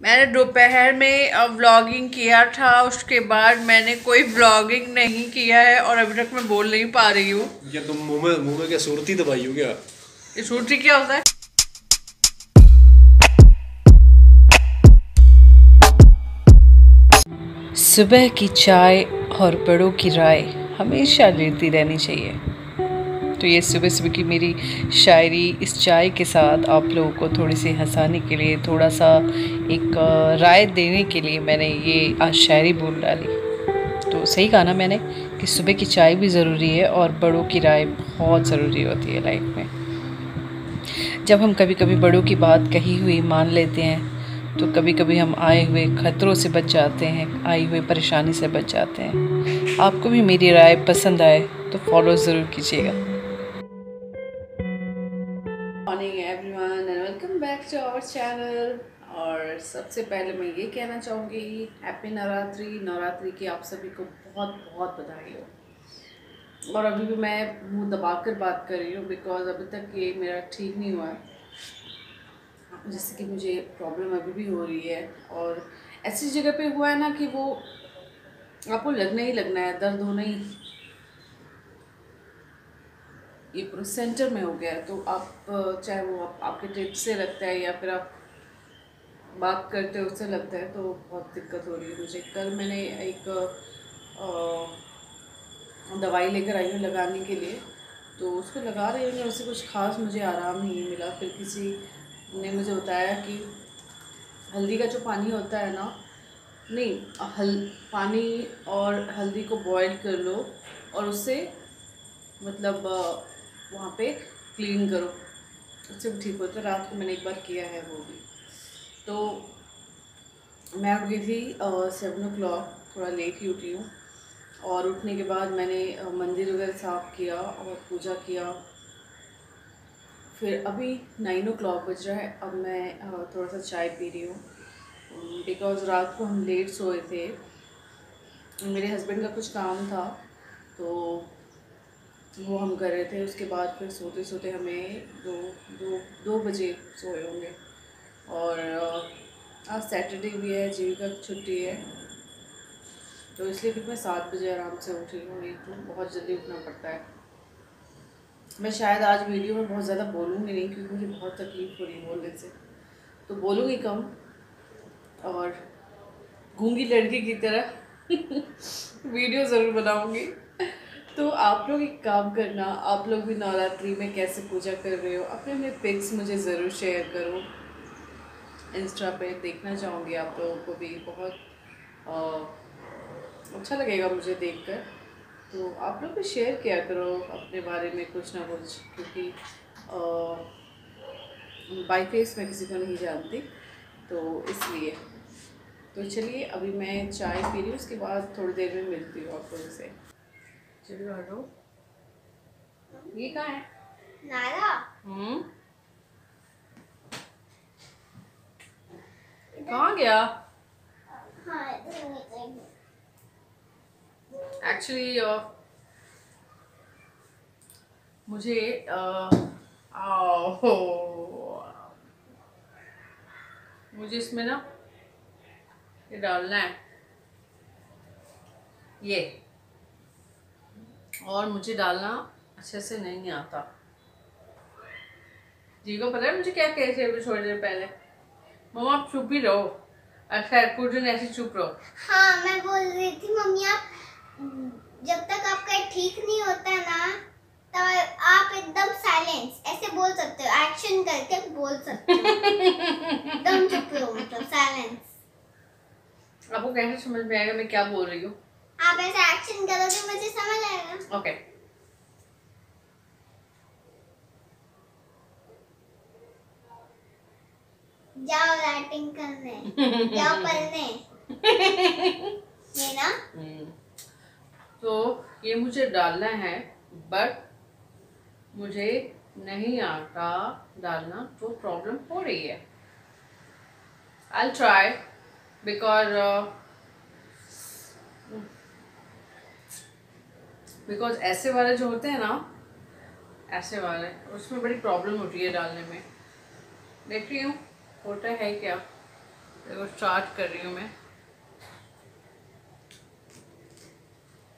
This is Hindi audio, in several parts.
मैंने दोपहर में व्लॉगिंग किया था, उसके बाद मैंने कोई व्लॉगिंग नहीं किया है और अभी तक मैं बोल नहीं पा रही हूँ। क्या तुम मुंह में क्या सुरती दबाई हो क्या? ये सूत्री क्या होता है? सुबह की चाय और बड़ों की राय हमेशा लेती रहनी चाहिए। तो ये सुबह सुबह की मेरी शायरी इस चाय के साथ आप लोगों को थोड़ी सी हंसाने के लिए, थोड़ा सा एक राय देने के लिए मैंने ये आज शायरी बोल डाली। तो सही कहा ना मैंने कि सुबह की चाय भी ज़रूरी है और बड़ों की राय बहुत ज़रूरी होती है लाइफ में। जब हम कभी कभी बड़ों की बात कही हुई मान लेते हैं तो कभी कभी हम आए हुए खतरों से बच जाते हैं, आई हुई परेशानी से बच जाते हैं। आपको भी मेरी राय पसंद आए तो फॉलो ज़रूर कीजिएगा। Morning everyone and welcome back to our channel. और सबसे पहले मैं ये कहना चाहूँगी हैप्पी नवरात्रि। नवरात्रि की आप सभी को बहुत बहुत बधाई हो। और अभी भी मैं मुंह दबाकर बात कर रही हूँ बिकॉज अभी तक ये मेरा ठीक नहीं हुआ है, जैसे कि मुझे प्रॉब्लम अभी भी हो रही है। और ऐसी जगह पे हुआ है ना कि वो आपको लगना ही लगना है, दर्द होना ही, ये पूरा सेंटर में हो गया है। तो आप चाहे वो आपके टिप से लगता है या फिर आप बात करते हो उससे लगता है, तो बहुत दिक्कत हो रही है मुझे। कल मैंने एक दवाई लेकर आई हूँ लगाने के लिए, तो उसको लगा रही हूँ, उससे कुछ खास मुझे आराम नहीं मिला। फिर किसी ने मुझे बताया कि हल्दी का जो पानी होता है ना, नहीं, पानी और हल्दी को बॉईल कर लो और उससे मतलब वहाँ पे क्लीन करो, उससे भी ठीक होता है। रात को मैंने एक बार किया है वो भी। तो मैं उठ गई थी 7 o'clock, थोड़ा लेट ही उठी हूँ। और उठने के बाद मैंने मंदिर वगैरह साफ़ किया और पूजा किया। फिर अभी 9 o'clock बज रहा है। अब मैं थोड़ा सा चाय पी रही हूँ बिकॉज़ रात को हम लेट सोए थे। मेरे हस्बैंड का कुछ काम था तो वो हम कर रहे थे। उसके बाद फिर सोते सोते हमें दो बजे सोए होंगे। और आज सैटरडे भी है, जीविका की छुट्टी है, तो इसलिए फिर मैं 7 बजे आराम से उठी हूँ। नहीं तो बहुत जल्दी उठना पड़ता है। मैं शायद आज वीडियो में बहुत ज़्यादा बोलूँगी नहीं क्योंकि मुझे बहुत तकलीफ़ हो रही है बोलने से, तो बोलूँगी कम और गूंगी लड़की की तरह वीडियो ज़रूर बनाऊँगी। तो आप लोग एक काम करना, आप लोग भी नवरात्रि में कैसे पूजा कर रहे हो, अपने अपने पिक्स मुझे ज़रूर शेयर करो। इंस्टा पे देखना चाहूँगी आप लोगों को भी बहुत अच्छा लगेगा मुझे देखकर। तो आप लोग भी शेयर किया करो अपने बारे में कुछ ना कुछ, क्योंकि बाई फेस मैं किसी को नहीं जानती, तो इसलिए। तो चलिए अभी मैं चाय पी रही हूँ, उसके बाद थोड़ी देर में मिलती हूँ आप लोगों से। चलिए हटो, ये कहाँ है नाला? कहाँ गया? एक्चुअली मुझे मुझे इसमें ना ये डालना है ये, और मुझे डालना अच्छे से नहीं आता। जी को पता है मुझे क्या कैसे अभी थोड़ी देर पहले। मम्मा आप चुप ही रहो, अच्छा कुछ दिन ऐसे चुप रहो। हाँ मैं बोल रही थी मम्मी, आप जब तक आपका ठीक नहीं होता ना तब आप एकदम साइलेंस ऐसे बोल सकते हो, एक्शन करके बोल सकते हो। एकदम चुप रहो, मतलब साइलेंस। आपको कैसे समझ में आएगा मैं क्या बोल रही हूँ? आप ऐसा एक्शन करोगे मुझे समझ आएगा। ओके। जाओ राइटिंग करने, जाओ पढ़ने। ये ना तो ये मुझे डालना है, बट मुझे नहीं आता डालना, तो प्रॉब्लम हो रही है। I'll try because ऐसे वाले जो होते हैं ना, ऐसे वाले, उसमें बड़ी प्रॉब्लम होती है डालने में। देख रही हूँ होता है क्या। देखो स्टार्ट कर रही हूँ मैं।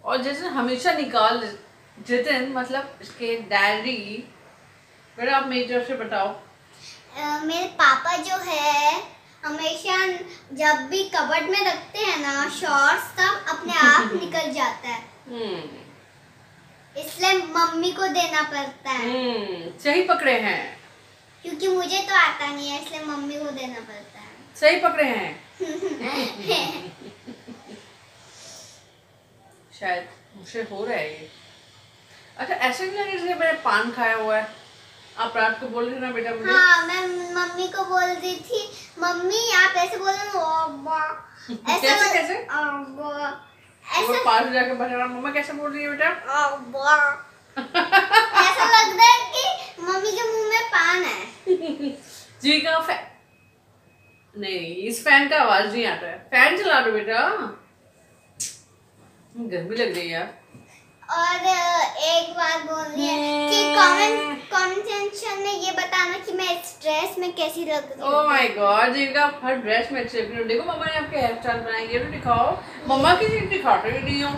और जैसे हमेशा निकाल जितिन, मतलब इसके डायरी। फिर आप मेरी तरफ से बताओ। मेरे पापा जो है हमेशा जब भी कबर्ड में रखते हैं ना शॉर्ट्स, तब अपने आप निकल जाता है। इसलिए मम्मी को देना पड़ता है। सही पकड़े हैं। क्योंकि मुझे तो आता नहीं है, इसलिए मम्मी को देना पड़ता है। सही पकड़े हैं। शायद मुझसे हो रहा है ये। अच्छा, ऐसे नहीं लगे जैसे मैंने पान खाया हुआ है। आप रात को बोल रहे थे ना बेटा मुझे। हाँ, मैं मम्मी को बोल रही थी, मम्मी आप ऐसे बोल रहे हो। कैसे कैसे? ऐसा पास जाके बता, मम्मा कैसे बोल रही है बेटा? ऐसा लग रहा है कि मम्मी के मुंह में पान है। जी का फैन नहीं, इस फैन का आवाज नहीं आता है। फैन चला दो बेटा, गर्मी लग रही है यार। और एक बात बोल रही है कि कमेंट सेक्शन में ये बताना कि मैं इस ड्रेस में कैसी लग रही हूँ। Oh my God, Jeevika her dress में अच्छी लग रही हो। देखो मम्मा ने आपके हेयर स्टाइल बनाई, ये तो दिखाओ। मम्मा की चीज दिखाते ही नहीं हो।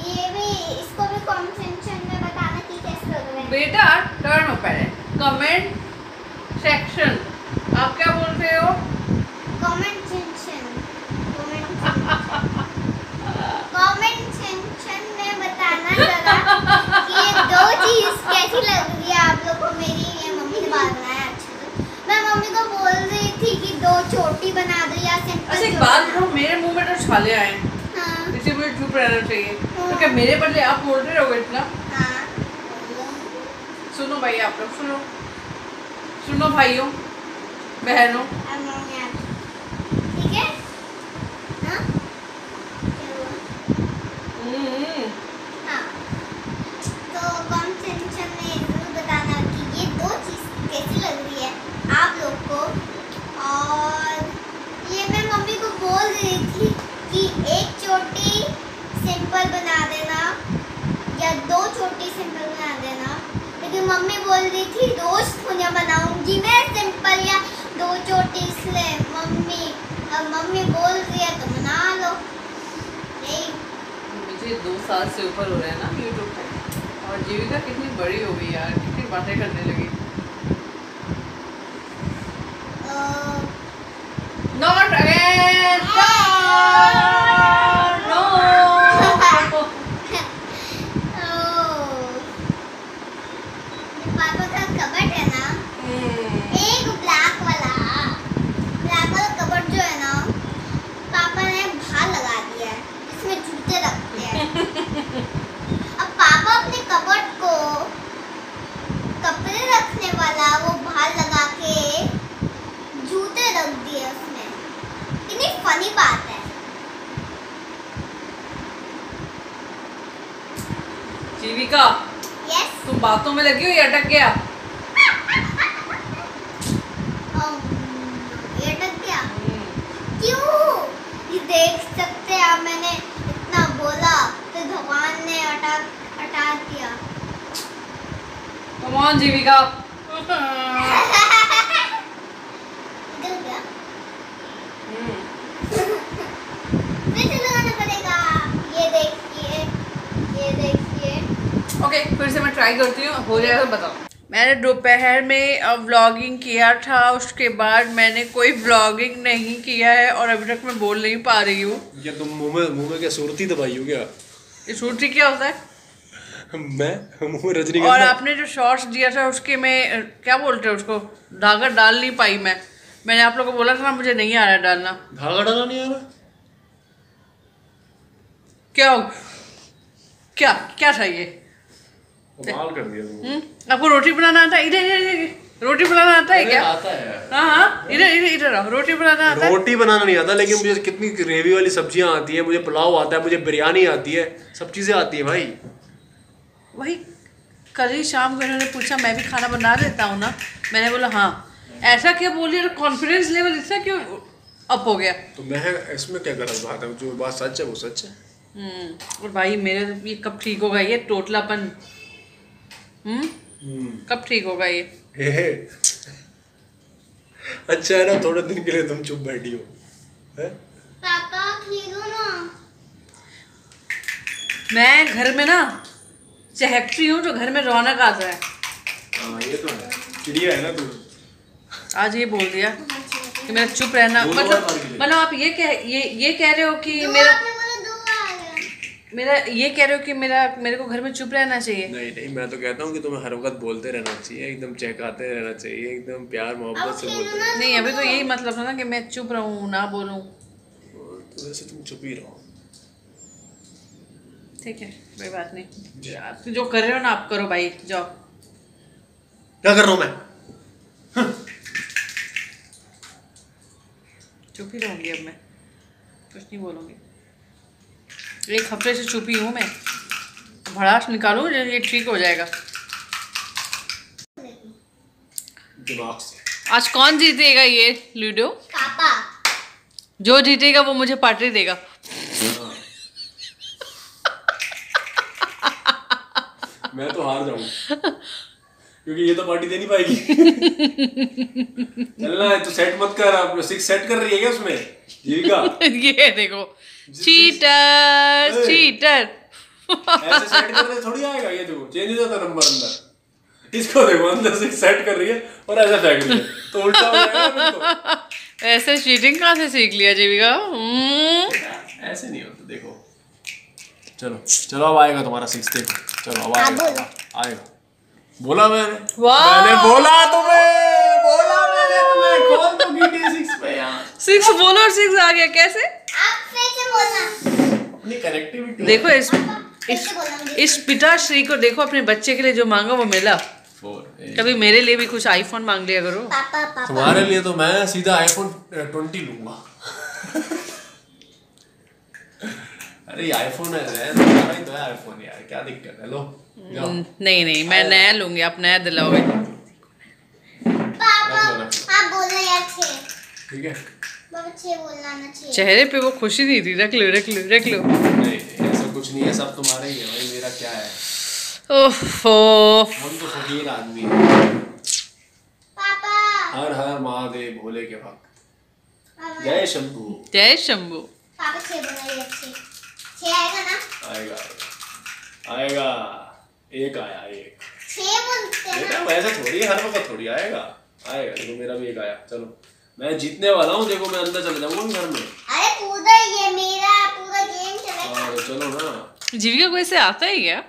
ये भी, इसको भी कमेंट सेक्शन में बताना कि कैसे लग रहे हैं। बेटा टर्न पहले कमेंट सेक्शन, आप क्या बोल रहे हो? कमेंट सेक्शन में बताना जरा कि ये दो चीज कैसी लग रही है आप लोग को मेरी। ये मम्मी ने बात बनाया अच्छा। मैं मम्मी को बोल रही थी कि दो चोटी बना दो या सिंपल। अच्छा एक बात बताओ, मेरे मुंह में तो छाले आए, हाँ इसी मुझे चुप रहना चाहिए। तो क्या मेरे बदले आप बोल रहे हो इतना? हाँ। सुनो भाई, आप लोग सुनो, सुनो भाइयों बहनों। ठीक है हाँ? हाँ, तो कमेंट सेक्शन में जरूर बताना कि ये दो चीज कैसी लग रही है आप लोग को। और ये मैं मम्मी को बोल रही थी कि एक चोटी सिंपल बना देना या दो चोटी सिंपल बना देना, लेकिन मम्मी बोल रही थी रोज थोड़ा बनाऊंगी मैं सिंपल या दो चोटी, इसलिए मम्मी बोल रही है तो बना लो। यही मुझे 2 साल से ऊपर हो रहा है ना यूट्यूब पे, और जीविका कितनी बड़ी हो गई यार, कितनी बातें करने लगी। Not again no. पापा का कबर्ड है ना, एक ब्लैक वाला कबर्ड जो है ना, पापा ने बाहर लगा दिया है, इसमें जूते रखते हैं। अब पापा अपने कबर्ड को कपड़े रखने वाला वो बाहर लगा के जूते रख दिए उसमें। कितनी फनी बात है। जीविका यस तुम बातों में लगी हो या अटक गया? ये अटक गया क्यों? ये देख सकते हैं आप, मैंने इतना बोला तो भगवान ने हटा दिया। कम ऑन जीविका। निकल गया। फिर से लगाना पड़ेगा। ये देखिए ओके, फिर से मैं ट्राई करती हूँ, हो जाएगा तो बताओ। मैंने दोपहर में व्लॉगिंग किया था, उसके बाद मैंने कोई व्लॉगिंग नहीं किया है और अभी तक मैं बोल नहीं पा रही हूँ। ये तुम मुंह में क्या सुरती दबाई हो क्या? ये सूटी क्या होता है? मैं मुंह में रजनी। और आपने जो शॉर्ट्स दिया था उसके में क्या बोलते हैं उसको, धागा डाल नहीं पाई मैंने आप लोगों को बोला था ना, मुझे नहीं आ रहा डालना। धागा डालना नहीं आ रहा? क्या था ये? कमाल कर दिया तुमने। आपको रोटी बनाना आता है? इधर रोटी बनाना आता है क्या? आता है यार। हाँ इधर आओ। रोटी बनाना आता है? रोटी बनाना नहीं आता, लेकिन मुझे कितनी ग्रेवी वाली सब्जियां आती है, मुझे पुलाव आता है, मुझे बिरयानी आती है, सब चीजें आती है भाई। वही कल ही शाम को इन्होंने पूछा मैं भी खाना बना देता हूँ ना, मैंने बोला हाँ। ऐसा क्या बोलिए, कॉन्फिडेंस लेवल इससे क्यों अप हो गया? तो मैं इसमें क्या गलत बात है? जो बात सच है वो सच है। और भाई मेरे ये कब ठीक होगा ये टोटलापन? कब ठीक होगा ये? अच्छा है ना, थोड़े दिन के लिए तुम चुप बैठी हो, है? पापा खेलो ना। मैं घर में ना चहकती हूँ तो घर में रौनक आता है। हाँ ये तो है, चिड़िया है ना तू। आज ये बोल दिया कि मेरा चुप रहना, मतलब आप ये कह रहे हो कि मेरा ये कह रहे हो कि मेरे को घर में चुप रहना चाहिए। नहीं नहीं, मैं तो कहता हूँ कि तुम्हें हर वक्त बोलते रहना चाहिए, एकदम चहकाते रहना चाहिए, एकदम प्यार मोहब्बत से बोलते रहना। नहीं, अभी तो यही मतलब था ना कि मैं चुप रहूँ, ना बोलूँ। तो वैसे तुम चुप ही रहो। ठीक है, कोई बात नहीं, आप जो कर रहे हो ना आप करो भाई, जाओ। क्या कर रहा हूँ मैं? चुप ही रहूँगी अब मैं, कुछ नहीं बोलूँगी। एक हफ्ते से चुप ही हूँ मैं, भड़ास निकालूँ ये ठीक हो जाएगा। दिमाग से। आज कौन जीतेगा ये लूडो? पापा। जो जीतेगा वो मुझे पार्टी देगा। मैं तो हार जाऊंगा क्योंकि ये तो पार्टी दे नहीं पाएगी। चलना है तो सेट मत कर, आप 6 सेट कर रही है क्या उसमें जीविका? ये देखो, चीटर चीटर। ऐसे सेट करने थोड़ी आएगा, ये देखो चेंज हो जाता नंबर अंदर। इसको देखो अंदर से सेट कर रही है और ऐसा फेंक रही है, तो उल्टा हो जाएगा तो। ऐसे चीटिंग कहाँ से सीख लिया जीविका? ऐसे नहीं होता, देखो। चलो चलो अब आएगा तुम्हारा 6, देखो। चलो अब आएगा, आएगा। बोला मैंने, मैंने बोला तुम्हें खोल दो गिटी 6 पे यार। 6 बोलो और 6 आ गया कैसे? आप फिर से बोलना। अपनी कनेक्टिविटी देखो इस पिताश्री को देखो, अपने बच्चे के लिए जो मांगा वो मिला। कभी मेरे लिए भी कुछ आईफोन मांग लिया करो। पापा तुम्हारे लिए तो मैं सीधा आईफोन 20 लूंगा। अरे ये आईफोन है, तुम्हारा ही तो है आईफोन यार, क्या दिक्कत है? लो नहीं मैं नया लूंगी, आप नया दिलाओगे। पापा आप बोल रहे हैं 6। ठीक है, बाबा 6 बोलना ना 6। चेहरे पे वो खुशी नहीं थी। रख लो। नहीं ऐसा कुछ नहीं है, सब तुम्हारा ही है भाई, मेरा क्या है? ओहो, हम तो फकीर आदमी हैं। पापा हर हर महादेव भोले के भक्त, जय शंभू। जय शंभू। पापा 6 बोला, 6 आएगा ना? आएगा। एक आया, एक 6 बोलते हैं ना। वैसे थोड़ी हर वक्त थोड़ी आएगा। देखो मेरा भी एक आया। चलो मैं जीतने वाला हूँ, देखो मैं अंदर चले जाऊंगा घर में। अरे पूरा ये मेरा पूरा गेम चलेगा। चलो ना। जीविका को ऐसे आता है क्या?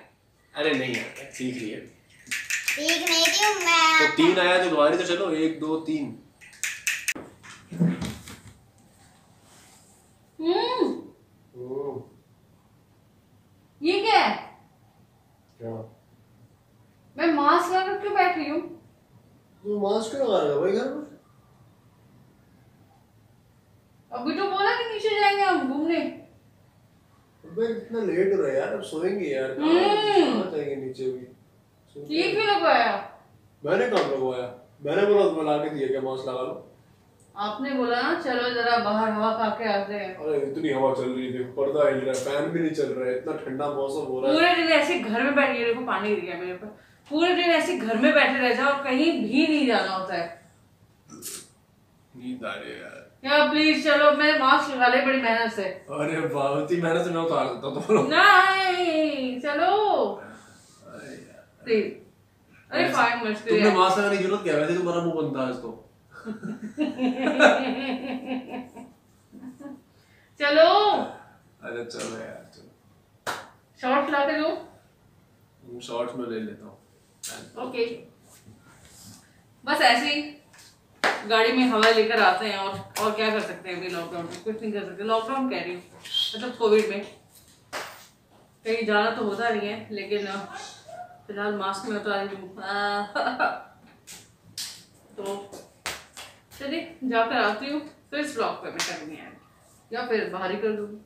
अरे नहीं आता, सीख रही है। ठीक नहीं क्यों मैं तो 3 आया तो दोबारा तो चलो, 1 2 3। ये क्या है? क्या? मैं मास्क लगा क्यों बैठ रही हूँ? तू मास्क क्यों लगा रहा है भाई घर में? अभी तो बोला कि नीचे जाएंगे हम घूमने। अबे इतना लेट हो रहा है यार, अब सोएंगे यार। कहाँ जाएंगे नीचे भी? ये क्यों लगाया? मैंने कब लगवाया? मैंने बोला तुम्हें ला के दिया क्या मास्क लगा लो? आपने बोला ना चलो जरा बाहर हवा खा के आते हैं। अरे इतनी हवा चल रही है, देखो पर्दा हिल रहा है, फैन भी नहीं चल रहा है, इतना ठंडा मौसम हो रहा है। पूरे दिन ऐसे घर में बैठे, देखो पानी गिर गया मेरे पर। पूरे दिन ऐसे घर में बैठे रह जाओ, कहीं भी नहीं जाना होता है। नींद आ रही है यार। यार प्लीज चलो, मैं मास्क लगा ले बड़ी मेहनत से। अरे बहुत ही मेहनत से मैं उतार देता हूँ। नहीं चलो प्लीज। अरे 5 मिनट के लिए तुमने मास्क लगाने की जरूरत क्या है? वैसे तुम्हारा मुंह बनता है इसको। चलो। अरे चलो यार, चलो शॉर्ट्स ला के दो। शॉर्ट्स में ले लेता हूँ। ओके, बस ऐसे ही गाड़ी में हवा लेकर आते हैं। और क्या कर सकते हैं? अभी लॉकडाउन में कुछ नहीं कर सकते। लॉकडाउन कह रही हूँ, मतलब कोविड में कहीं जाना तो होता नहीं है, लेकिन फिलहाल मास्क में उतार रही हूँ। तो चलिए जाकर आती हूँ, फिर इस ब्लॉग पे मैं करूँगी या फिर बाहर ही कर दूँगी।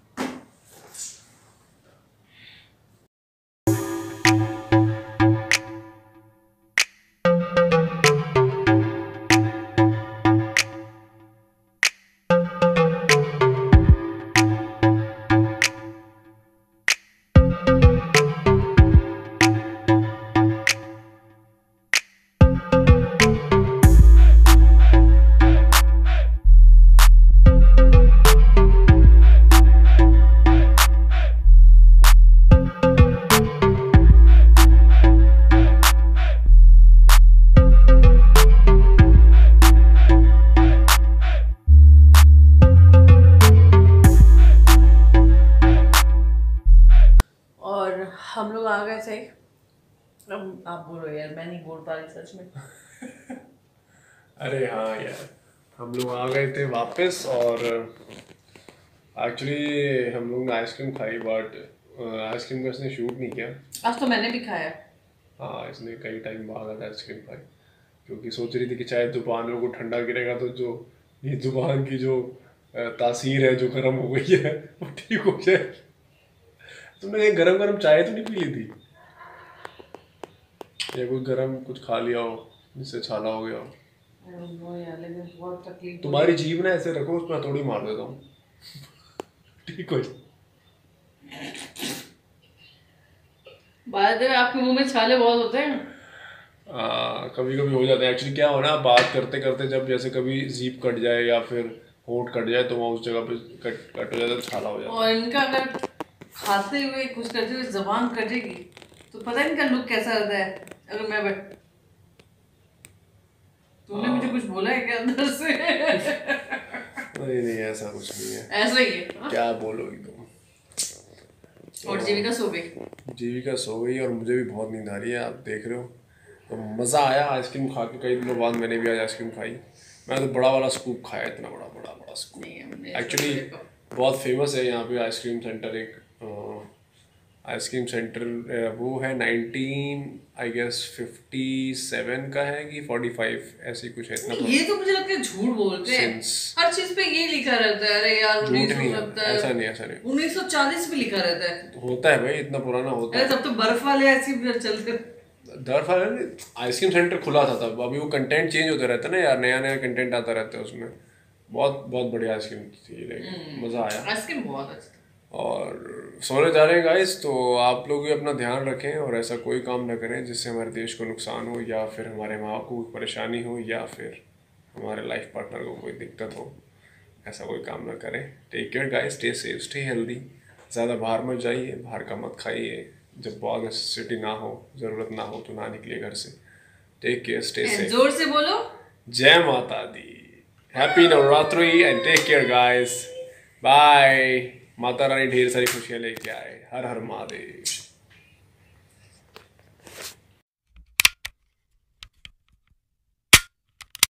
लोग आ गए थे। अब आप बोलो यार, मैं नहीं बोल पा रही सच में। अरे हाँ यार, हम लोग आ गए थे वापस और एक्चुअली हम लोग ने आइसक्रीम खाई, बट आइसक्रीम का इसने शूट नहीं किया। आज तो मैंने भी खाया। हाँ, इसने कई टाइम बाद आइसक्रीम खाई क्योंकि सोच रही थी कि शायद जुबानों को ठंडा गिरेगा तो जो ये जुबान की जो तासीर है जो गर्म हो गई है वो ठीक हो जाए। तुमने एक गरम गरम चाय तो नहीं पी ली थी, या कोई गरम कुछ खा लिया हो जिससे छाला हो गया हो? यार लेकिन बहुत तकलीफ। तुम्हारी जीभ ना ऐसे रखो, उसमें थोड़ी मार देता हूँ ठीक हो जाए। बात है आपके मुंह में छाले बहुत होते हैं। कभी कभी हो जाता है एक्चुअली। क्या हो ना, बात करते करते जब जैसे कभी जीभ कट जाए या फिर होंठ कट जाए तो वहाँ उस जगह पे कट हो जाता है, छाला हो जाता है। और इनका अगर खाते हुए कुछ करते हुए जबान कटेगी तो पता नहीं इनका लुक कैसा रहता है। अगर मैं तुमने मुझे कुछ बोला है क्या अंदर से? नहीं ऐसा कुछ नहीं है, ऐसा ही है। क्या बोलोगी तुम? और जीविका सो गई। जीविका सो गई और मुझे भी बहुत नींद आ रही है, आप देख रहे हो। तो मज़ा आया आइसक्रीम खा के, कई दिनों बाद मैंने भी आज आइसक्रीम खाई। मैंने तो बड़ा वाला स्कूप खाया, इतना बड़ा स्कूप। एक्चुअली बहुत फेमस है यहाँ पे आइसक्रीम सेंटर। एक आइसक्रीम सेंटर वो है 1957 का है कि 45 ऐसी कुछ है। इतना ये तो मुझे लगता है झूठ बोलते हैं, हर चीज पे ये लिखा रहता है। अरे यार 1970, ऐसा नहीं 1940 भी लिखा रहता है। होता है भाई, इतना पुराना होता है। तब तो बर्फ वाले आइसक्रीम चलते। बर्फ वाले आइसक्रीम सेंटर खुला था तब। अभी वो कंटेंट चेंज होता रहता है ना यार, नया कंटेंट आता रहता है उसमें। बहुत बढ़िया आइसक्रीम थी, मज़ा आया। आइसक्रीम बहुत अच्छा। और सोने जा रहे हैं गाइस, तो आप लोग भी अपना ध्यान रखें और ऐसा कोई काम ना करें जिससे हमारे देश को नुकसान हो या फिर हमारे माँ को परेशानी हो या फिर हमारे लाइफ पार्टनर को कोई दिक्कत हो। ऐसा कोई काम ना करें। Take care guys, stay safe, stay healthy. ज़्यादा बाहर मत जाइए, बाहर का मत खाइए। जब बहुत नेसेसिटी ना हो, ज़रूरत ना हो तो ना निकलिए घर से। Take care, stay safe. जोर से बोलो, जय माता दी। Happy Navratri and take care guys. Bye. माता रानी ढेर सारी खुशियाँ लेके आए। हर हर महादेव।